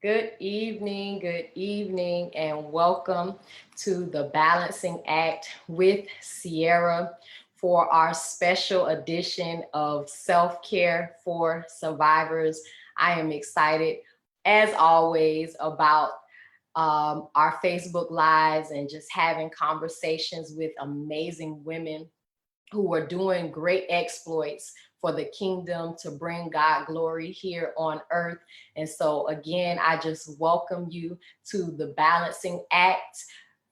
Good evening, and welcome to the Balancing Act with Sierra for our special edition of Self Care for Survivors. I am excited, as always, about our Facebook Lives and just having conversations with amazing women who are doing great exploits for the kingdom to bring God glory here on earth. And so, again, I just welcome you to the Balancing Act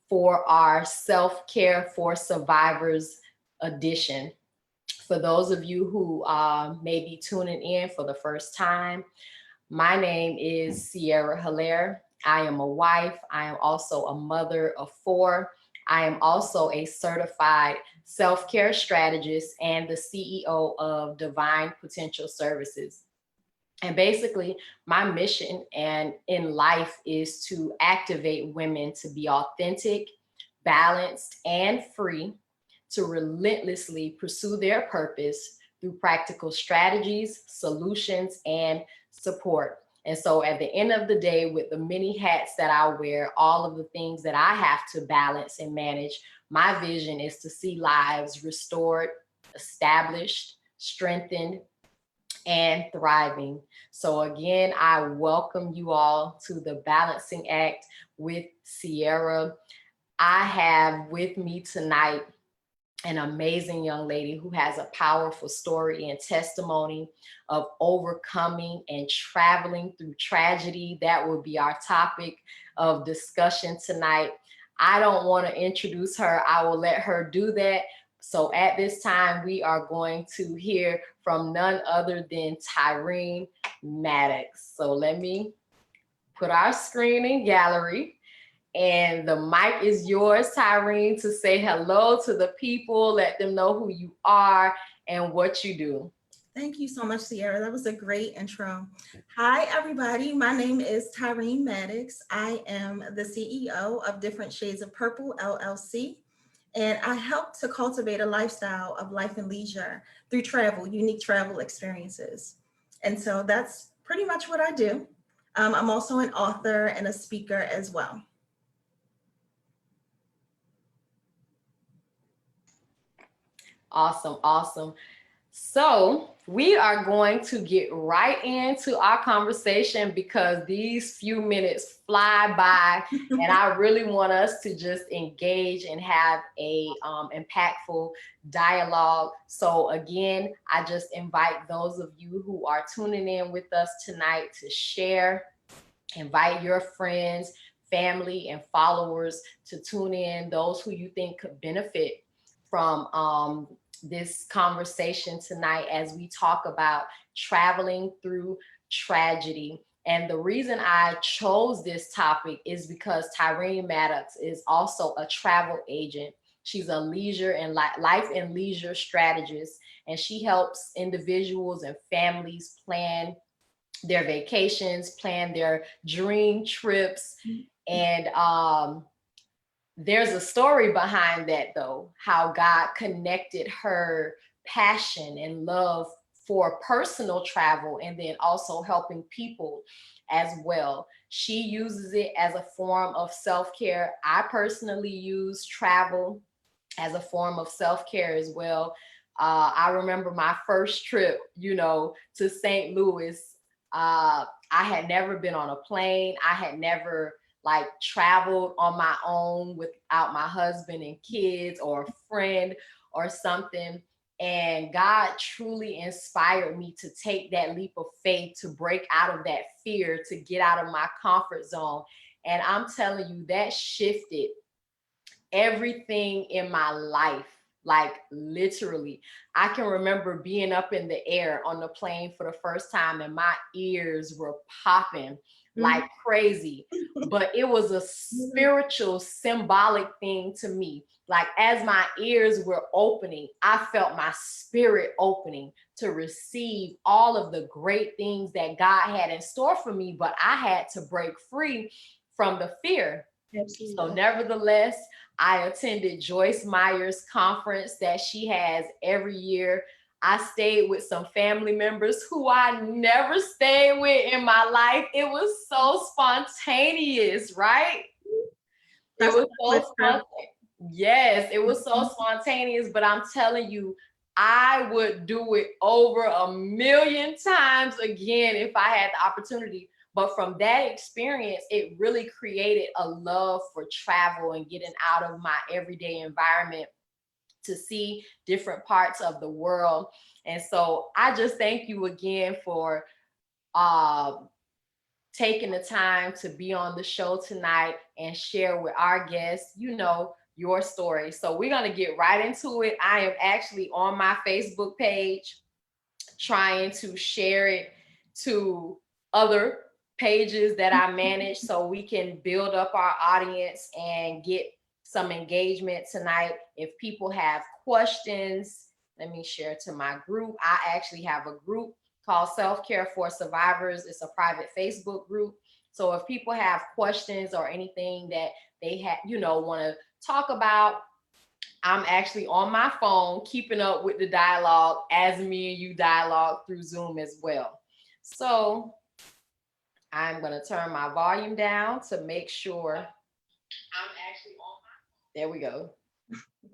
for our Self Care for Survivors edition. For those of you who may be tuning in for the first time, my name is Sierra Hilaire. I am a wife. I am also a mother of four. I am also a certified self care strategist and the CEO of Divine Potential Services. And basically, my mission and in life is to activate women to be authentic, balanced, and free to relentlessly pursue their purpose through practical strategies, solutions, and support. And so at the end of the day, with the many hats that I wear, all of the things that I have to balance and manage, my vision is to see lives restored, established, strengthened, and thriving. So, again, I welcome you all to the Balancing Act with Sierra. I have with me tonight an amazing young lady who has a powerful story and testimony of overcoming and traveling through tragedy. That will be our topic of discussion tonight. I don't want to introduce her, I will let her do that. So at this time, we are going to hear from none other than Tyreen Maddox. So let me put our screen in gallery. And the mic is yours, Tyreen, to say hello to the people, let them know who you are and what you do. Thank you so much, Sierra. That was a great intro. Hi, everybody. My name is Tyreen Maddox. I am the CEO of Different Shades of Purple, LLC, and I help to cultivate a lifestyle of life and leisure through travel, unique travel experiences. And so that's pretty much what I do. I'm also an author and a speaker as well. Awesome, awesome. So, we are going to get right into our conversation because these few minutes fly by, and I really want us to just engage and have a impactful dialogue. So, again, I just invite those of you who are tuning in with us tonight to share, invite your friends, family, and followers to tune in, those who you think could benefit from this conversation tonight as we talk about traveling through tragedy. And the reason I chose this topic is because Tyreen Maddox is also a travel agent. She's a leisure and life and leisure strategist, and she helps individuals and families plan their vacations, plan their dream trips. And there's a story behind that, though, how God connected her passion and love for personal travel and then also helping people as well. She uses it as a form of self care. I personally use travel as a form of self care as well. I remember my first trip, to St. Louis. I had never been on a plane. I had never like traveled on my own without my husband and kids or a friend or something. And God truly inspired me to take that leap of faith, to break out of that fear, to get out of my comfort zone. And I'm telling you, that shifted everything in my life. Like literally, I can remember being up in the air on the plane for the first time and my ears were popping like crazy. But it was a spiritual, symbolic thing to me. Like as my ears were opening, I felt my spirit opening to receive all of the great things that God had in store for me. But I had to break free from the fear. So, Absolutely. nevertheless, I attended Joyce Meyer's conference that she has every year. I stayed with some family members who I never stayed with in my life. It was so spontaneous, right? It That's was what so travel. spontaneous. Yes, it was so spontaneous, but I'm telling you, I would do it over a million times again if I had the opportunity. But from that experience, it really created a love for travel and getting out of my everyday environment to see different parts of the world. And so I just thank you again for uh, taking the time to be on the show tonight and share with our guests, your story. So we're going to get right into it. I am actually on my Facebook page trying to share it to other pages that I manage so we can build up our audience and get some engagement tonight. If people have questions, let me share to my group. I actually have a group called Self-Care for Survivors. It's a private Facebook group. So if people have questions or anything that they want to talk about, I'm actually on my phone keeping up with the dialogue as me and you dialogue through Zoom as well. So I'm going to turn my volume down to make sure I'm actually on there we go.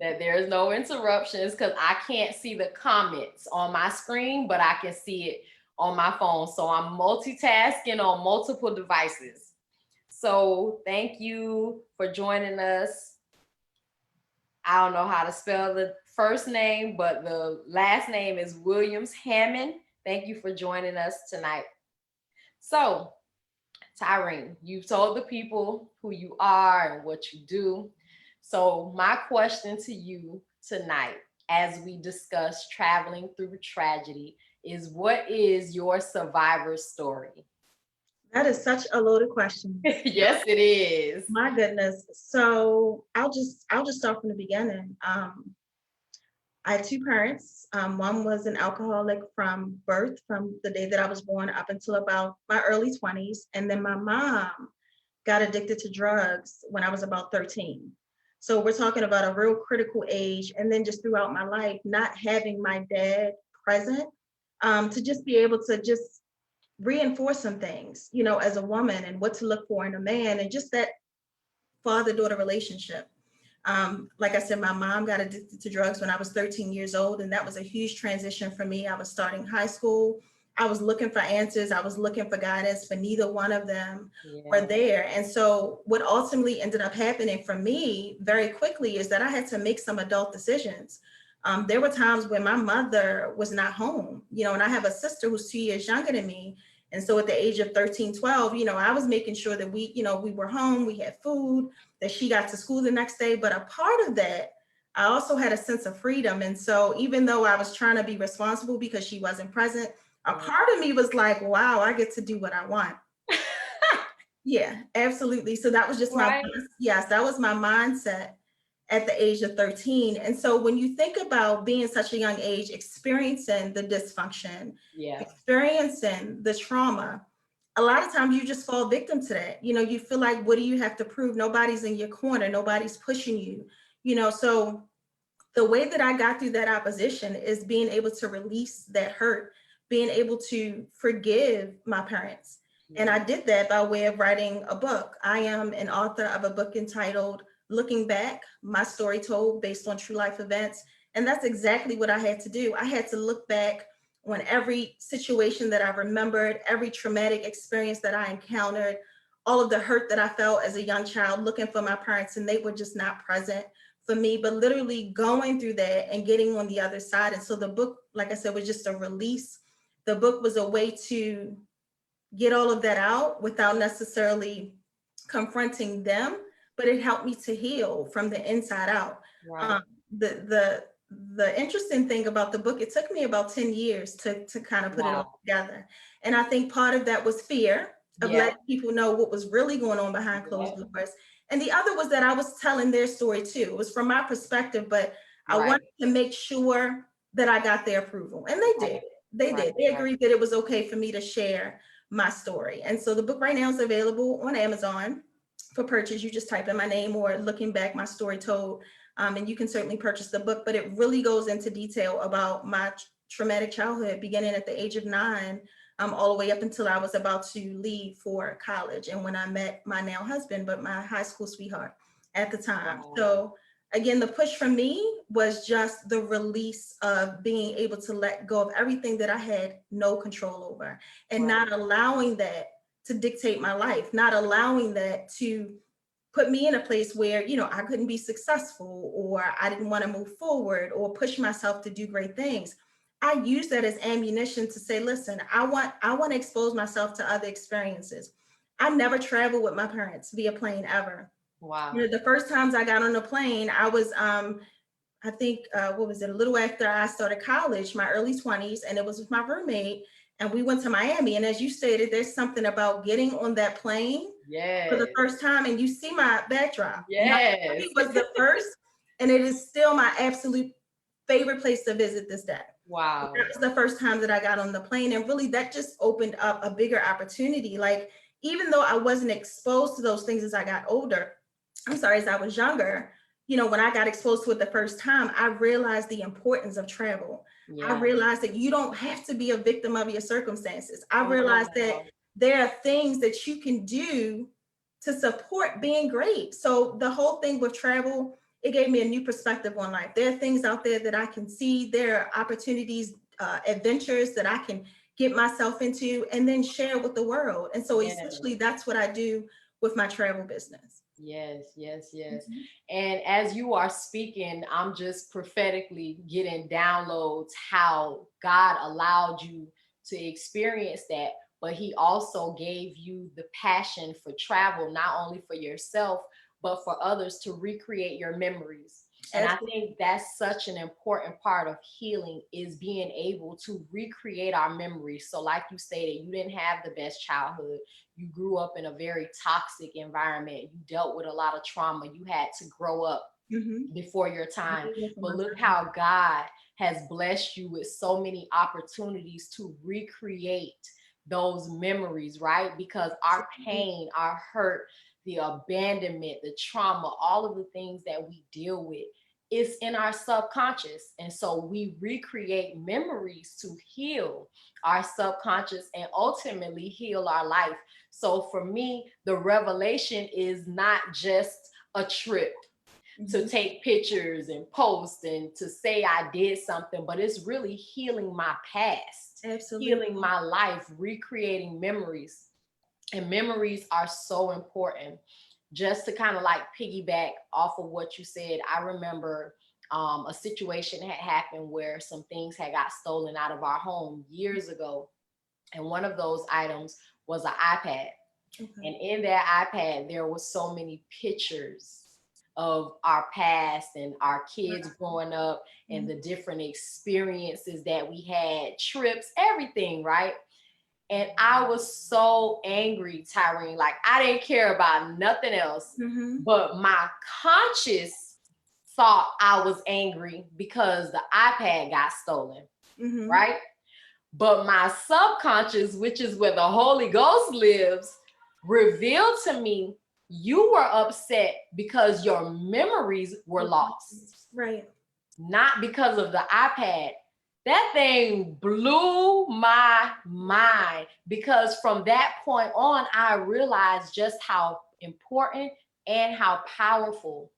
That there's no interruptions because I can't see the comments on my screen, but I can see it on my phone. So I'm multitasking on multiple devices. So thank you for joining us. I don't know how to spell the first name, but the last name is Williams Hammond. Thank you for joining us tonight. So, Tyreen, you've told the people who you are and what you do. So, my question to you tonight, as we discuss traveling through tragedy, is what is your survivor story? That is such a loaded question. Yes, it is. My goodness. So I'll just start from the beginning. I had two parents. One was an alcoholic from birth, from the day that I was born up until about my early 20s. And then my mom got addicted to drugs when I was about 13. So we're talking about a real critical age. And then just throughout my life, not having my dad present, to just be able to just reinforce some things, as a woman and what to look for in a man, and just that father-daughter relationship. Like I said, my mom got addicted to drugs when I was 13 years old, and that was a huge transition for me. I was starting high school. I was looking for answers. I was looking for guidance, but neither one of them were there. And so what ultimately ended up happening for me very quickly is that I had to make some adult decisions. There were times when my mother was not home, and I have a sister who's 2 years younger than me. And so at the age of 13, 12, I was making sure that we were home, we had food, that she got to school the next day. But a part of that, I also had a sense of freedom. And so even though I was trying to be responsible because she wasn't present, a part of me was like, wow, I get to do what I want. Yeah, absolutely. So that was just Right. yes, that was my mindset at the age of 13. And so when you think about being such a young age, experiencing the dysfunction, experiencing the trauma, a lot of times you just fall victim to that. You feel like, what do you have to prove? Nobody's in your corner, nobody's pushing you, so the way that I got through that opposition is being able to release that hurt, being able to forgive my parents. And I did that by way of writing a book. I am an author of a book entitled Looking Back, My Story Told, based on true life events. And that's exactly what I had to do. I had to look back on every situation that I remembered, every traumatic experience that I encountered, all of the hurt that I felt as a young child looking for my parents, and they were just not present for me, but literally going through that and getting on the other side. And so the book, like I said, was just a release. The book was a way to get all of that out without necessarily confronting them, but it helped me to heal from the inside out. Right. The interesting thing about the book, it took me about 10 years to kind of put it all together. And I think part of that was fear of letting people know what was really going on behind closed doors. And the other was that I was telling their story too. It was from my perspective, but I wanted to make sure that I got their approval. And they did. They did. They agreed that it was okay for me to share my story. And so the book right now is available on Amazon for purchase. You just type in my name or Looking Back, My Story Told, and you can certainly purchase the book, but it really goes into detail about my traumatic childhood, beginning at the age of 9, all the way up until I was about to leave for college. And when I met my now husband, but my high school sweetheart at the time. Wow. So again, the push for me was just the release of being able to let go of everything that I had no control over, and Right. not allowing that to dictate my life, not allowing that to put me in a place where, I couldn't be successful, or I didn't want to move forward or push myself to do great things. I use that as ammunition to say, listen, I want to expose myself to other experiences. I never traveled with my parents via plane ever. Wow. The first times I got on a plane, I was I think what was it, a little after I started college, my early 20s, and it was with my roommate, and we went to Miami. And as you stated, there's something about getting on that plane for the Yes. first time, and you see my backdrop. Yes. Miami was the first, and it is still my absolute favorite place to visit this day. Wow. That was the first time that I got on the plane, and really that just opened up a bigger opportunity. Like, even though I wasn't exposed to those things as I got older, as I was younger, when I got exposed to it the first time, I realized the importance of travel. I Yeah. realized that you don't have to be a victim of your circumstances. I Come realized that on. there are things that you can do to support being great. So the whole thing with travel, it gave me a new perspective on life. There are things out there that I can see. There are opportunities, adventures that I can get myself into and then share with the world. And so Yes. essentially that's what I do with my travel business. Yes, yes, yes. Mhm. And as you are speaking, I'm just prophetically getting downloads how God allowed you to experience that, but He also gave you the passion for travel, not only for yourself, but for others to recreate your memories. And I Absolutely. think that's such an important part of healing is being able to recreate our memories. So, like you stated, you didn't have the best childhood, you grew up in a very toxic environment, you dealt with a lot of trauma, you had to grow up Mhm. before your time. Very much But my look time. how God has blessed you with so many opportunities to recreate those memories, right? Because our Absolutely. pain, our hurt, the abandonment, the trauma, all of the things that we deal with is in our subconscious. And so we recreate memories to heal our subconscious and ultimately heal our life. So for me, the revelation is not just a trip to Mhm. take pictures and post and to say I did something, but it's really healing my past, healing Absolutely. my life, recreating memories. And memories are so important. Just to kind of like piggyback off of what you said, I remember a situation had happened where some things had got stolen out of our home years ago. And one of those items was an iPad. Okay. And in that iPad, there was so many pictures of our past and our kids growing up and Mhm. the different experiences that we had, trips, everything, right? And I was so angry, Tyrene. Like, I didn't care about nothing else, Mhm. but my conscious thought I was angry because the iPad got stolen, Mhm. right? But my subconscious, which is where the Holy Ghost lives, revealed to me you were upset because your memories were lost, Right. not because of the iPad. That thing blew my mind because from that point on, I realized just how important and how powerful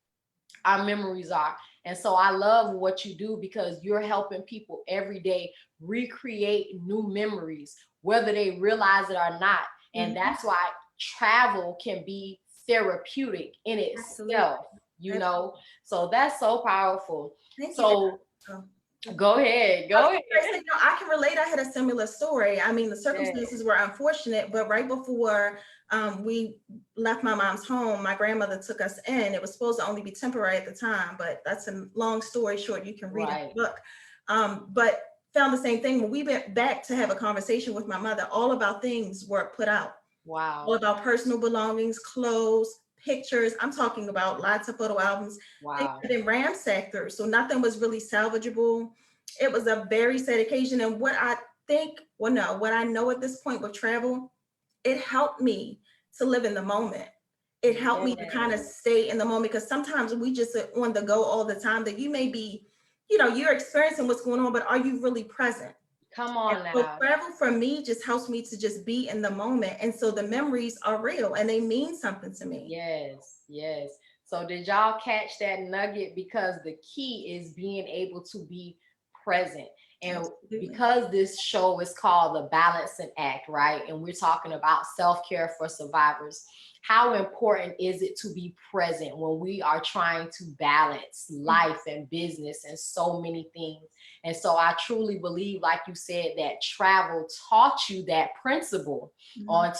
our memories are. And so I love what you do because you're helping people every day recreate new memories, whether they realize it or not. And Mhm. that's why travel can be therapeutic in Absolutely. itself, you know? Absolutely. So that's so powerful. Thank you. So Oh. go ahead, I was go gonna say, ahead. no, I can relate. I had a similar story. I mean, the Yeah. circumstances were unfortunate, but right before we left my mom's home, my grandmother took us in. It was supposed to only be temporary at the time, but that's a long story short. You can read in Right. the book. But found the same thing when we went back to have a conversation with my mother. All of our things were put out, all Wow. of our personal belongings, clothes, pictures. I'm talking about lots of photo albums. Things Wow. had been ransacked through, so nothing was really salvageable. It was a very sad occasion. And what I think, well, no, what I know at this point with travel, it helped me to live in the moment. It helped me to kind Yes. of stay in the moment because sometimes we just are on the go all the time that you may be you're experiencing what's going on, but are you really present? Come And on so now. travel for me just helps me to just be in the moment. And so the memories are real and they mean something to me. Yes, yes. So did y'all catch that nugget? Because the key is being able to be present. And Absolutely. because this show is called The Balancing Act, right? And we're talking about self-care for survivors. How important is it to be present when we are trying to balance life and business and so many things? And so I truly believe, like you said, that travel taught you that principle Mhm. on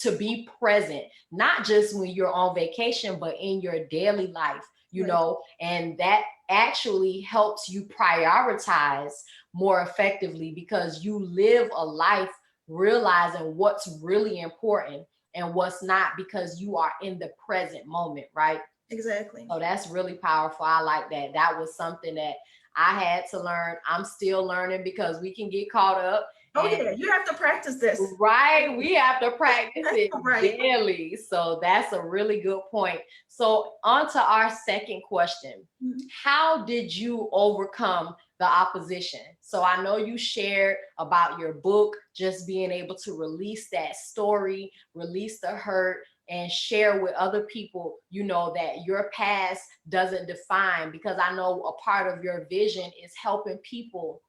to be present, not just when you're on vacation, but in your daily life, Right. and that actually helps you prioritize more effectively because you live a life realizing what's really important and what's not because you are in the present moment, right? Exactly. So that's really powerful. I like that. That was something that I had to learn. I'm still learning because we can get caught up. Oh And yeah, you have to practice this. right, we have to practice it Right. daily. So that's a really good point. So, on to our second question. Mhm. How did you overcome the opposition? So, I know you shared about your book, just being able to release that story, release the hurt, and share with other people, that your past doesn't define, because I know a part of your vision is helping people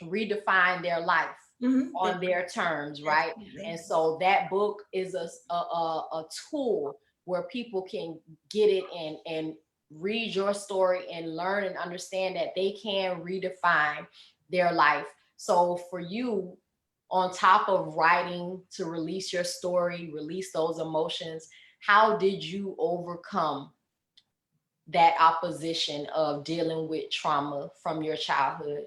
redefine their life Mhm. on their terms, right? Absolutely. And so that book is a tool where people can get it and read your story and learn and understand that they can redefine their life. So for you, on top of writing to release your story, release those emotions, how did you overcome that opposition of dealing with trauma from your childhood?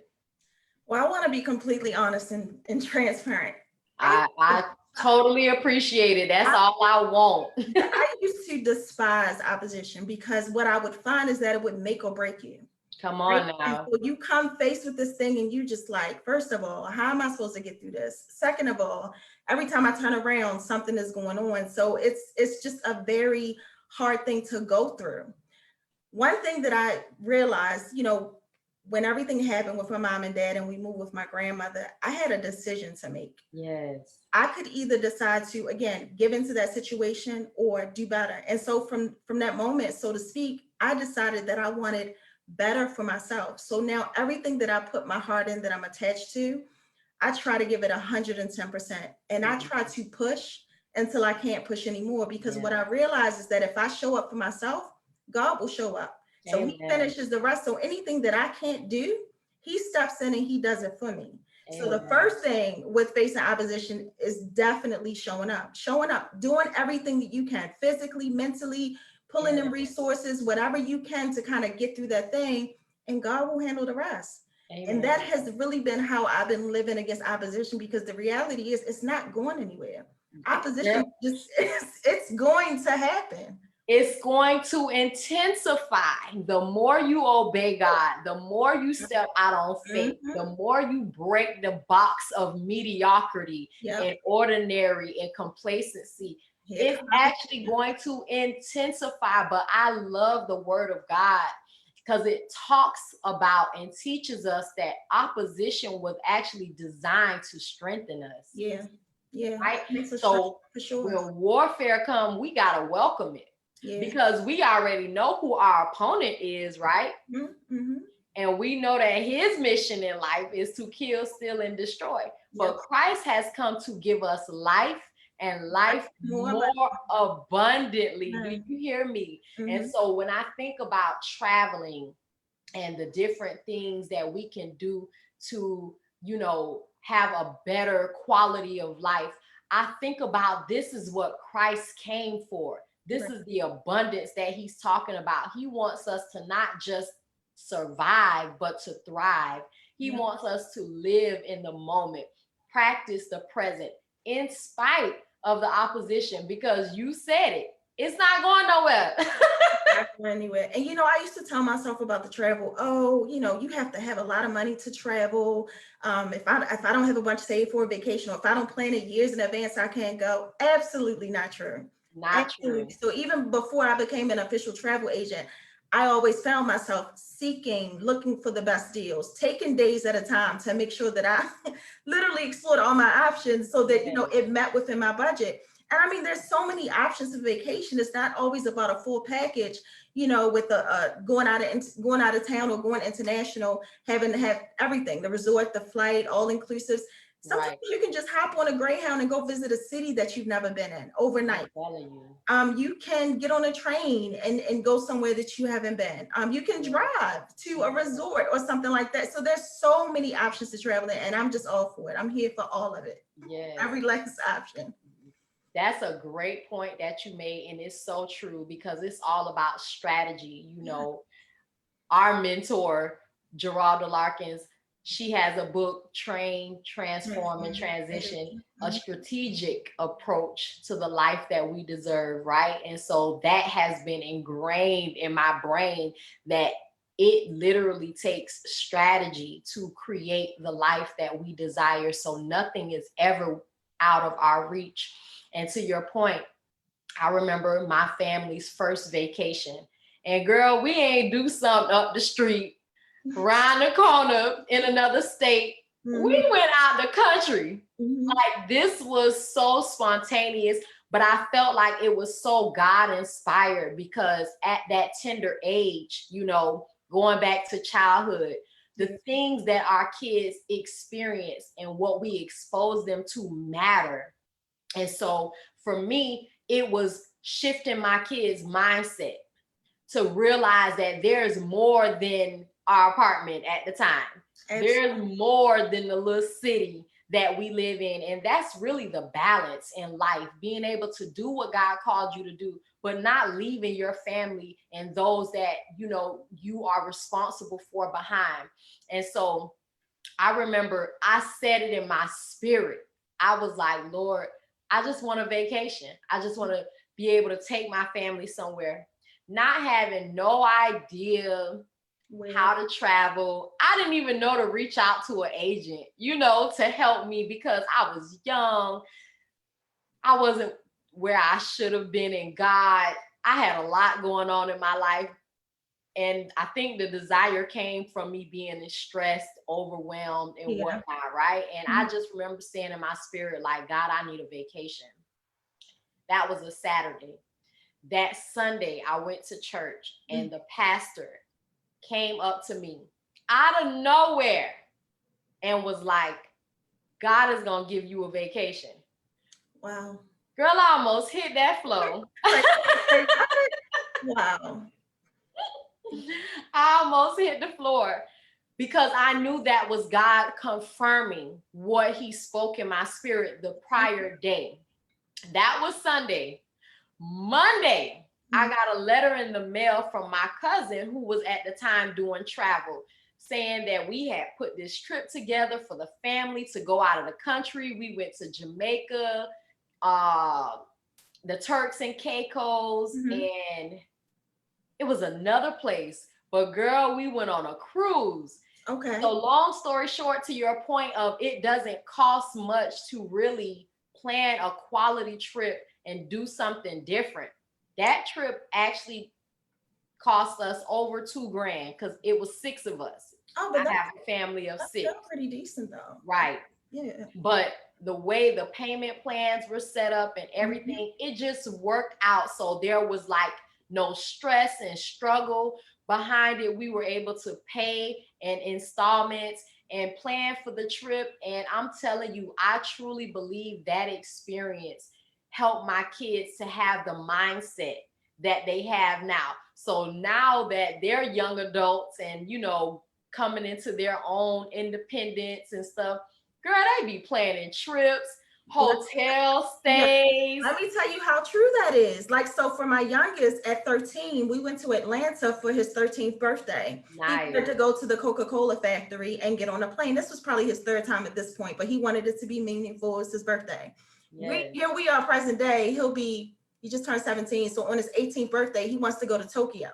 Well, I want to be completely honest and transparent. I I totally appreciate it. That's I all I want. I used to despise opposition because what I would find is that it would make or break you. Come Right? on And now. so you come faced with this thing and you just like, first of all, how am I supposed to get through this? Second of all, every time I turn around, something is going on. So it's just a very hard thing to go through. One thing that I realized, when everything happened with my mom and dad and we moved with my grandmother, I had a decision to make. Yes. I could either decide to again give into that situation or do better. And so from that moment, so to speak, I decided that I wanted better for myself. So now everything that I put my heart in that I'm attached to, I try to give it 110%. And I try Mhm. to push until I can't push anymore because what Yeah. I realize is that if I show up for myself, God will show up. So he Amen. finishes the rest. So anything that I can't do, he steps in and he does it for me. So the Amen. first thing with facing opposition is definitely showing up, doing everything that you can physically, mentally, pulling in Yeah. resources, whatever you can to kind of get through that thing, and God will handle the rest. And that Amen. has really been how I've been living against opposition because the reality is it's not going anywhere. Girl, Opposition just it's going to happen. it's going to intensify. The more you obey God, the more you step out on faith, Mhm. the more you break the box of mediocrity Yep. and ordinary and complacency. Here It's comes actually going to intensify. But I love the word of God because it talks about and teaches us that opposition was actually designed to strengthen us, yeah, yeah. right? Makes a strength So for sure. when warfare come, we gotta welcome it Yeah. because we already know who our opponent is, right? Mm-hmm. And we know that his mission in life is to kill, steal, and destroy. Yep. But Christ has come to give us life and life More more abundantly. Do like you hear me? And mm-hmm. so when I think about traveling and the different things that we can do to, have a better quality of life, I think about this is what Christ came for. This Right. is the abundance that he's talking about. He wants us to not just survive, but to thrive. He Yep. wants us to live in the moment, practice the present in spite of the opposition, because you said it, it's not going nowhere. Not going anywhere. And I used to tell myself about the travel. Oh, you have to have a lot of money to travel. If I don't have a bunch saved for a vacation, or if I don't plan it years in advance, I can't go. Absolutely not true. Not Absolutely. true. So even before I became an official travel agent, I always found myself seeking, looking for the best deals, taking days at a time to make sure that I literally explored all my options so that, you know, Yes. it met within my budget. And I mean, there's so many options of vacation. It's not always about a full package, you know, with going out of town or going international, having to have everything, the resort, the flight, all inclusive. Sometimes Right. you can just hop on a Greyhound and go visit a city that you've never been in I'm overnight. telling you. You can get on a train and go somewhere that you haven't been. You can Yeah. drive to a resort or something like that. So there's so many options to travel in, and I'm just all for it. I'm here for all of it, Yes. every last option. That's a great point that you made, and it's so true because it's all about strategy. You Yeah. know, our mentor, Geralda Larkins, she has a book, Train, Transform, and Transition, a strategic approach to the life that we deserve, right? And so that has been ingrained in my brain that it literally takes strategy to create the life that we desire. So nothing is ever out of our reach. And to your point, I remember my family's first vacation. And girl, we ain't do something up the street, around the corner in another state. Mhm, We went out the country. mhm. Like this was so spontaneous, but I felt like it was so God inspired because at that tender age, you know, going back to childhood, the Yeah. things that our kids experience and what we expose them to matter. And so for me, it was shifting my kids' mindset to realize that there's more than our apartment at the time. There's Absolutely. more than the little city that we live in. And that's really the balance in life, being able to do what God called you to do, but not leaving your family and those that, you know, you are responsible for behind. And so I remember I said it in my spirit. I was like, Lord, I just want a vacation. I just want to be able to take my family somewhere, not having no idea Where? how to travel. I didn't even know to reach out to an agent, you know, to help me because I was young. I wasn't where I should have been in God. I had a lot going on in my life, and I think the desire came from me being stressed, overwhelmed, and Yeah. whatnot, right? And I Mhm. just remember saying in my spirit, like, God, I need a vacation. That was a Saturday. That Sunday, I went to church, Mm. and the pastor came up to me out of nowhere and was like, God is going to give you a vacation. Wow. Girl, I almost hit that flow. Like, say what? Wow. I almost hit the floor because I knew that was God confirming what he spoke in my spirit the prior day. That was Sunday. Monday, I Mhm. got a letter in the mail from my cousin who was at the time doing travel, saying that we had put this trip together for the family to go out of the country. We went to Jamaica, uh, the Turks and Caicos, Mhm. and it was another place. But girl, we went on a cruise. So Okay. long story short, to your point of it doesn't cost much to really plan a quality trip and do something different. That trip actually cost us over 2 grand because it was six of us. Oh, I but that's have a family of that's six, still pretty decent though. right? Yeah. But the way the payment plans were set up and Mhm. everything, it just worked out. So there was like no stress and struggle behind it. We were able to pay in installments and plan for the trip. And I'm telling you, I truly believe that experience helped my kids to have the mindset that they have now. So now that they're young adults and, you know, coming into their own independence and stuff, girl, they be planning trips, hotel Yeah. stays. Let me tell you how true that is. Like, so for my youngest at 13, we went to Atlanta for his 13th birthday. He wanted Nice. to go to the Coca-Cola factory and get on a plane. This was probably his third time at this point, but he wanted it to be meaningful. It's his birthday. Yes. Here we are, present day. He just turned 17. So on his 18th birthday, he wants to go to Tokyo.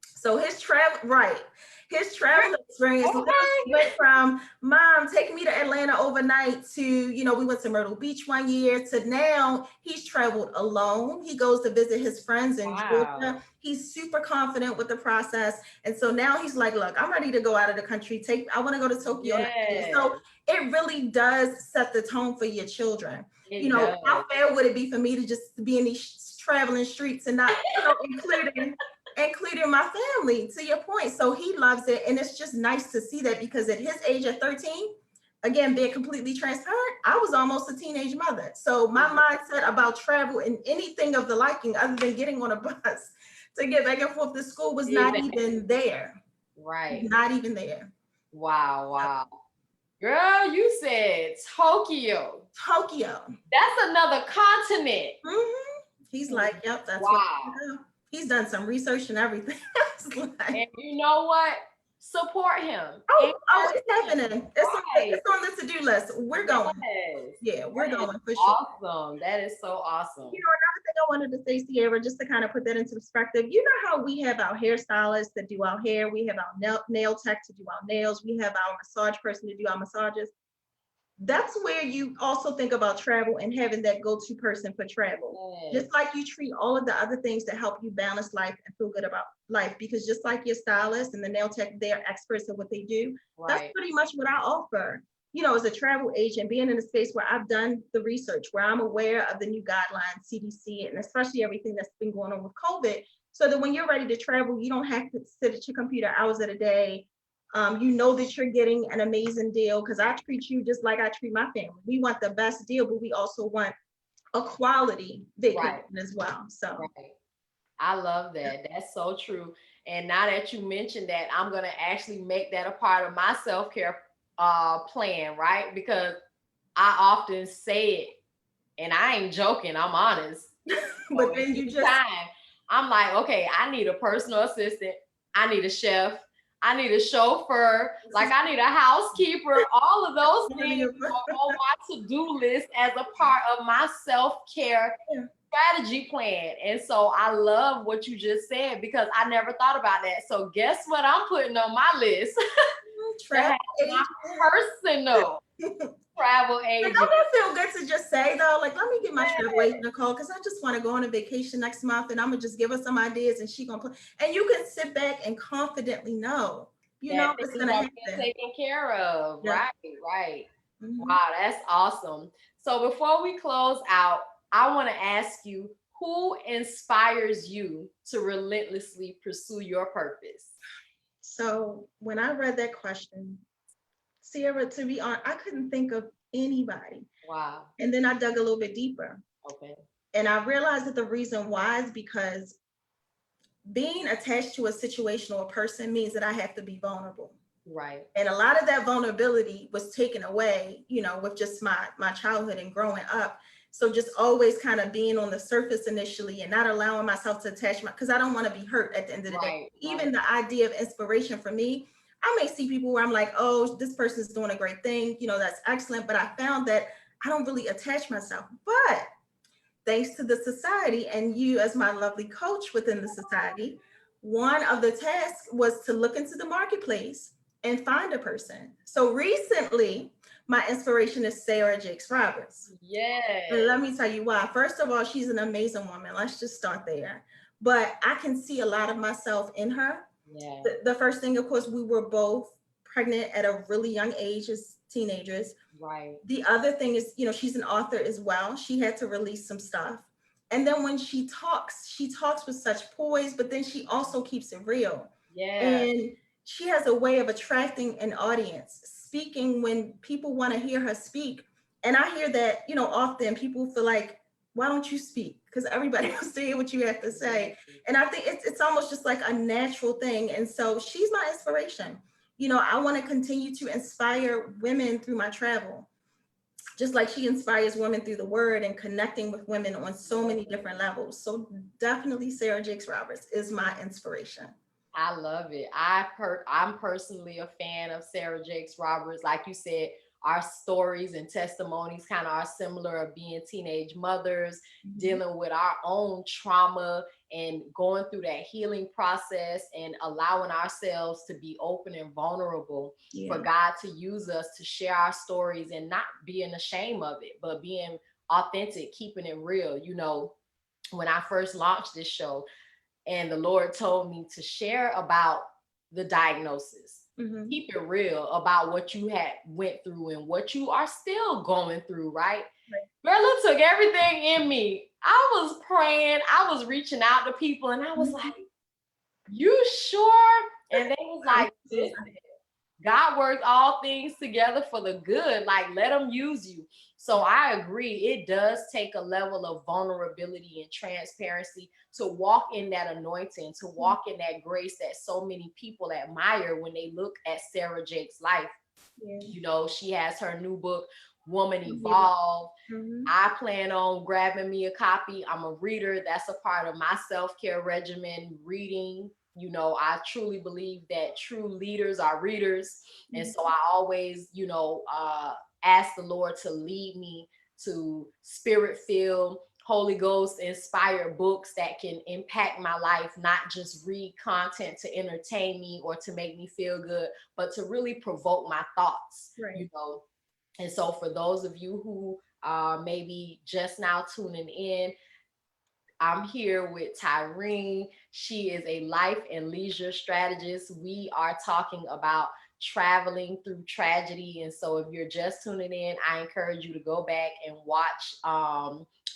So his travel, right. His travel experience Okay. went from mom, take me to Atlanta overnight to, we went to Myrtle Beach one year to now he's traveled alone. He goes to visit his friends in Georgia. Wow. He's super confident with the process. And so now he's like, look, I'm ready to go out of the country. I want to go to Tokyo next year. So Yes, it really does set the tone for your children. it does. How fair would it be for me to just be in these traveling streets and not, including my family, to your point. So he loves it. And it's just nice to see that because at his age of 13, again, being completely transparent, I was almost a teenage mother. So my mindset about travel and anything of the liking other than getting on a bus to get back and forth to school was not even there. Right. Not even there. Wow, wow. Girl, you said Tokyo. Tokyo. That's another continent. Mm-hmm. He's like, yep, that's wow. He's done some research and everything. And you know what? Support him. It's happening. Right. It's on the to-do list. We're going. Yes. Yeah, we're going for sure. Awesome. That is so awesome. Another thing I wanted to say, Sierra, just to kind of put that into perspective, you know how we have our hairstylists that do our hair, we have our nail tech to do our nails, we have our massage person to do our massages. That's where you also think about travel and having that go-to person for travel. Yes. Just like you treat all of the other things that help you balance life and feel good about life, because just like your stylist and the nail tech, they're experts at what they do. Right. That's pretty much what I offer. As a travel agent, being in a space where I've done the research, where I'm aware of the new guidelines, CDC, and especially everything that's been going on with COVID, so that when you're ready to travel, you don't have to sit at your computer hours at a day. You know that you're getting an amazing deal because I treat you just like I treat my family. We want the best deal, but we also want a quality vacation as well. So I love that. That's so true. And now that you mentioned that, I'm going to actually make that a part of my self-care plan, right? Because I often say it, and I ain't joking, I'm honest. But then you just I'm like, okay, I need a personal assistant, I need a chef, I need a chauffeur, like I need a housekeeper, all of those things are on my to-do list as a part of my self-care strategy plan. And so I love what you just said because I never thought about that. So guess what I'm putting on my list? Travel my personal travel agent. Don't it feel good to just say though, like, let me give my travel agent a call because I just want to go on a vacation next month and I'm gonna just give her some ideas and she gonna play. And you can sit back and confidently know, it's gonna happen. Taken care of. Yeah. Right. Mm-hmm. Wow, that's awesome. So before we close out, I want to ask you, who inspires you to relentlessly pursue your purpose? So when I read that question, Sierra, to be honest, I couldn't think of anybody. Wow. And then I dug a little bit deeper. Okay. And I realized that the reason why is because being attached to a situation or a person means that I have to be vulnerable. Right. And a lot of that vulnerability was taken away, with just my childhood and growing up. So just always kind of being on the surface initially and not allowing myself to attach because I don't want to be hurt at the end of the day. Even the idea of inspiration for me, I may see people where I'm like, oh, this person's doing a great thing, that's excellent. But I found that I don't really attach myself. But thanks to the society and you as my lovely coach within the society, one of the tasks was to look into the marketplace and find a person. So recently, my inspiration is Sarah Jakes Roberts. Yes. And let me tell you why. First of all, she's an amazing woman. Let's just start there. But I can see a lot of myself in her. Yeah. The first thing, of course, we were both pregnant at a really young age as teenagers. Right. The other thing is, she's an author as well. She had to release some stuff. And then when she talks with such poise, but then she also keeps it real. Yeah. And she has a way of attracting an audience, speaking when people want to hear her speak. And I hear that, often people feel like, why don't you speak? Because everybody wants to hear what you have to say. And I think it's almost just like a natural thing. And so she's my inspiration. I want to continue to inspire women through my travel, just like she inspires women through the word and connecting with women on so many different levels. So definitely Sarah Jakes Roberts is my inspiration. I love it. I'm personally a fan of Sarah Jakes Roberts. Like you said, our stories and testimonies kind of are similar of being teenage mothers, dealing with our own trauma and going through that healing process and allowing ourselves to be open and vulnerable for God to use us to share our stories and not being ashamed of it, but being authentic, keeping it real. You know, when I first launched this show and the Lord told me to share about the diagnosis, keep it real about what you had went through and what you are still going through, right? Girl, it took everything in me. I was praying, I was reaching out to people, and I was like, you sure? And they was like, listen, God works all things together for the good. Like, let him use you. So I agree. It does take a level of vulnerability and transparency to walk in that anointing, to walk in that grace that so many people admire when they look at Sarah Jake's life. You know, she has her new book, Woman Evolve. I plan on grabbing me a copy. I'm a reader. That's a part of my self-care regimen, reading. You know, I truly believe that true leaders are readers. And so I always, you know, ask the Lord to lead me to spirit-filled, Holy Ghost inspired books that can impact my life, not just read content to entertain me or to make me feel good, but to really provoke my thoughts, you know. And so for those of you who are maybe just now tuning in, I'm here with Tyreen. She is a life and leisure strategist. We are talking about traveling through tragedy. And so if you're just tuning in, I encourage you to go back and watch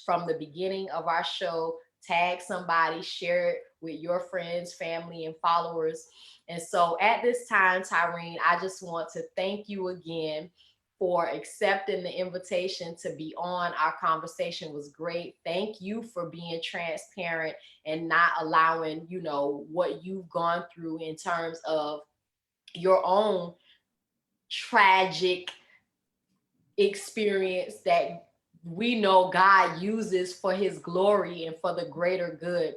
from the beginning of our show, tag somebody, share it with your friends, family, and followers. And so at this time, Tyreen, I just want to thank you again for accepting the invitation to be on. Our conversation was great. Thank you for being transparent and not allowing, you know, what you've gone through in terms of your own tragic experience that we know God uses for his glory and for the greater good.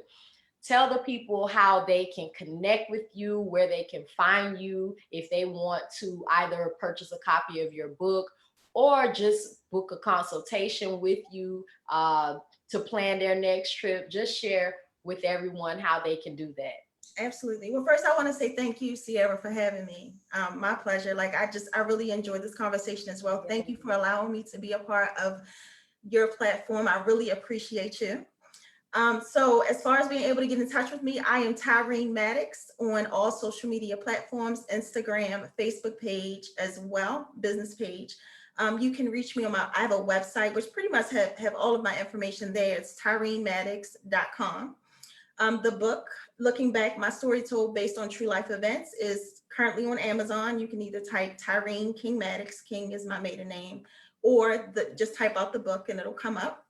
Tell the people how they can connect with you, where they can find you, if they want to either purchase a copy of your book or just book a consultation with you to plan their next trip. Just share with everyone how they can do that. Absolutely. Well, first I want to say thank you, Sierra, for having me. My pleasure. Like I really enjoyed this conversation as well. Thank you for allowing me to be a part of your platform. I really appreciate you. So as far as being able to get in touch with me, I am Tyreen Maddox on all social media platforms, Instagram, Facebook page as well, business page. You can reach me on I have a website, which pretty much have all of my information there. It's tyreenmaddox.com. The book, Looking Back, My Story Told Based on True Life Events, is currently on Amazon. You can either type Tyreen King Maddox, King is my maiden name, or just type out the book and it'll come up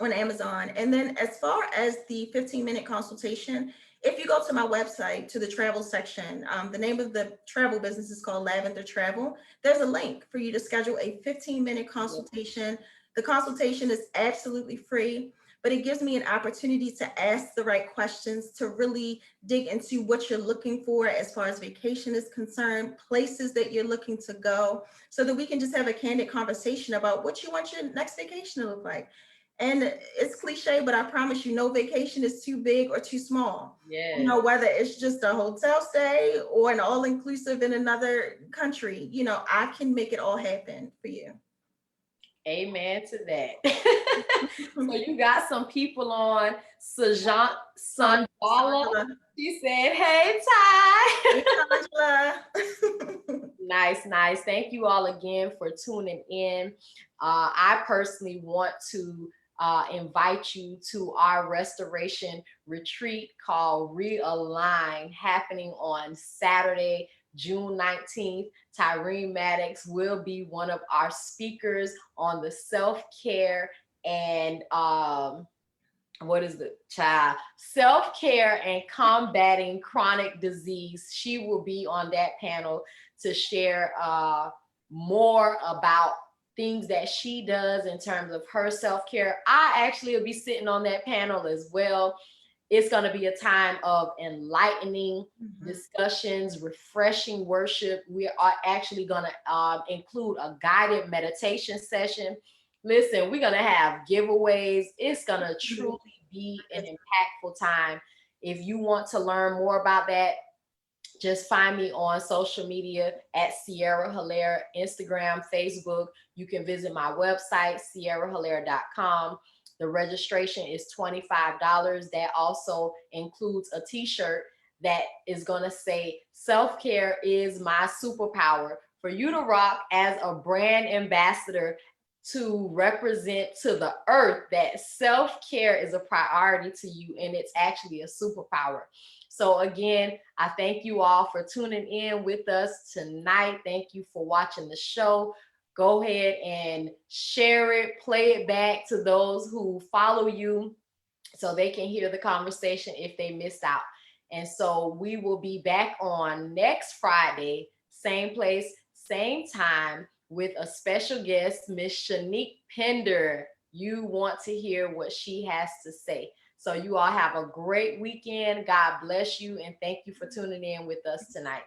on Amazon. And then as far as the 15-minute consultation, if you go to my website, to the travel section, the name of the travel business is called Lavender Travel. There's a link for you to schedule a 15-minute consultation. The consultation is absolutely free, but it gives me an opportunity to ask the right questions, to really dig into what you're looking for as far as vacation is concerned, places that you're looking to go, so that we can just have a candid conversation about what you want your next vacation to look like. And it's cliche, but I promise you, no vacation is too big or too small. Yeah. You know, whether it's just a hotel stay or an all-inclusive in another country, you know, I can make it all happen for you. Amen to that. So you got some people on. Sanjala. She said, hey, Ty. Hey, Nice, nice. Thank you all again for tuning in. I personally want to invite you to our restoration retreat called Realign, happening on Saturday, June 19th. Tyreen Maddox will be one of our speakers on the self-care and self-care and combating chronic disease. She will be on that panel to share more about things that she does in terms of her self-care. I actually will be sitting on that panel as well. It's going to be a time of enlightening Mhm. discussions, refreshing worship. We are actually going to include a guided meditation session. Listen, we're going to have giveaways. It's going to truly be an impactful time. If you want to learn more about that, just find me on social media at Sierra Hilaire, Instagram, Facebook. You can visit my website, sierrahilaire.com. The registration is $25. That also includes a t-shirt that is going to say, self-care is my superpower, for you to rock as a brand ambassador, to represent to the earth that self-care is a priority to you and it's actually a superpower. So again, I thank you all for tuning in with us tonight. Thank you for watching the show. Go ahead and share it, play it back to those who follow you so they can hear the conversation if they missed out. And so we will be back on next Friday, same place, same time, with a special guest, Miss Shanique Pender. You want to hear what she has to say. So you all have a great weekend. God bless you, and thank you for tuning in with us tonight.